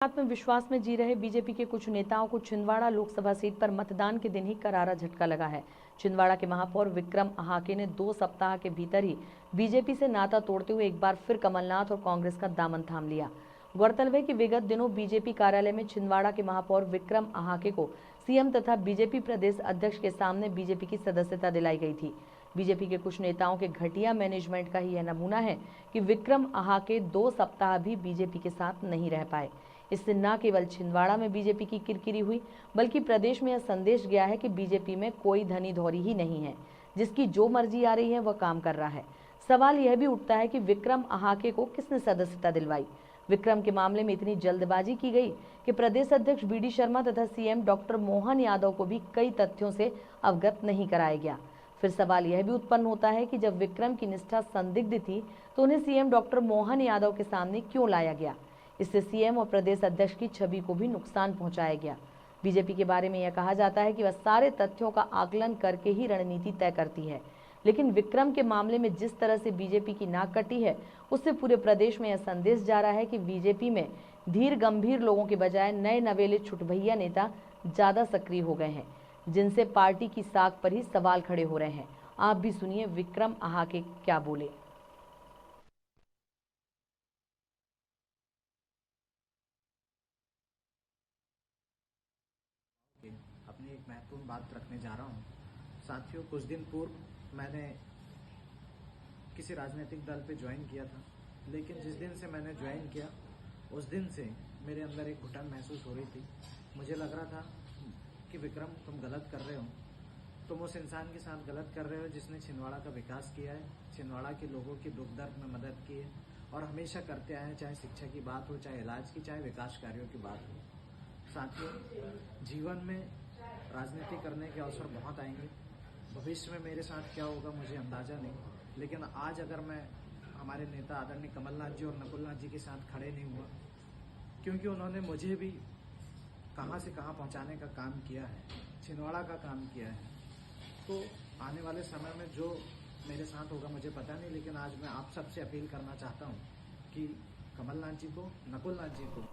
आत्मविश्वास में जी रहे बीजेपी के कुछ नेताओं को छिंदवाड़ा लोकसभा सीट पर मतदान के दिन ही करारा झटका लगा है। छिंदवाड़ा के महापौर विक्रम अहाके ने 2 सप्ताह के भीतर ही बीजेपी से नाता तोड़ते हुए एक बार फिर कमलनाथ और कांग्रेस का दामन थाम लिया। गौरतलब है कि विगत दिनों बीजेपी कार्यालय में छिंदवाड़ा के महापौर विक्रम अहाके को सीएम तथा बीजेपी प्रदेश अध्यक्ष के सामने बीजेपी की सदस्यता दिलाई गई थी। बीजेपी के कुछ नेताओं के घटिया मैनेजमेंट का ही यह नमूना है कि विक्रम अहाके 2 सप्ताह भी बीजेपी के साथ नहीं रह पाए। इससे न केवल छिंदवाड़ा में बीजेपी की किरकिरी हुई, बल्कि प्रदेश में यह संदेश गया है कि बीजेपी में कोई धनी धौरी ही नहीं है, जिसकी जो मर्जी आ रही है वह काम कर रहा है। सवाल यह भी उठता है कि विक्रम अहाके को किसने सदस्यता दिलवाई। विक्रम के मामले में इतनी जल्दबाजी की गई कि प्रदेश अध्यक्ष बीडी शर्मा तथा सीएम डॉक्टर मोहन यादव को भी कई तथ्यों से अवगत नहीं कराया गया। फिर सवाल यह भी उत्पन्न होता है कि जब विक्रम की निष्ठा संदिग्ध थी तो उन्हें सीएम डॉक्टर मोहन यादव के सामने क्यों लाया गया। इससे सीएम और प्रदेश अध्यक्ष की छवि को भी नुकसान पहुंचाया गया। बीजेपी के बारे में यह कहा जाता है कि वह सारे तथ्यों का आकलन करके ही रणनीति तय करती है, लेकिन विक्रम के मामले में जिस तरह से बीजेपी की नाक कटी है, उससे पूरे प्रदेश में यह संदेश जा रहा है कि बीजेपी में धीर गंभीर लोगों के बजाय नए नवेले छुटभैया नेता ज्यादा सक्रिय हो गए हैं, जिनसे पार्टी की साख पर ही सवाल खड़े हो रहे हैं। आप भी सुनिए विक्रम अहाके क्या बोले। अपनी एक महत्वपूर्ण बात रखने जा रहा हूँ। साथियों, कुछ दिन पूर्व मैंने किसी राजनीतिक दल पे ज्वाइन किया था, लेकिन जिस दिन से मैंने ज्वाइन किया उस दिन से मेरे अंदर एक घुटन महसूस हो रही थी। मुझे लग रहा था कि विक्रम, तुम गलत कर रहे हो, तुम उस इंसान के साथ गलत कर रहे हो जिसने छिंदवाड़ा का विकास किया है, छिंदवाड़ा के लोगों की दुख दर्द में मदद की है और हमेशा करते आए हैं, चाहे शिक्षा की बात हो, चाहे इलाज की, चाहे विकास कार्यों की बात हो। साथियों, जीवन में राजनीति करने के अवसर बहुत आएंगे। भविष्य में मेरे साथ क्या होगा मुझे अंदाजा नहीं, लेकिन आज अगर मैं हमारे नेता आदरणीय कमलनाथ जी और नकुलनाथ जी के साथ खड़े नहीं हुआ, क्योंकि उन्होंने मुझे भी कहां से कहां पहुंचाने का काम किया है, छिंदवाड़ा का काम किया है, तो आने वाले समय में जो मेरे साथ होगा मुझे पता नहीं, लेकिन आज मैं आप सबसे अपील करना चाहता हूं कि कमलनाथ जी को, नकुलनाथ जी को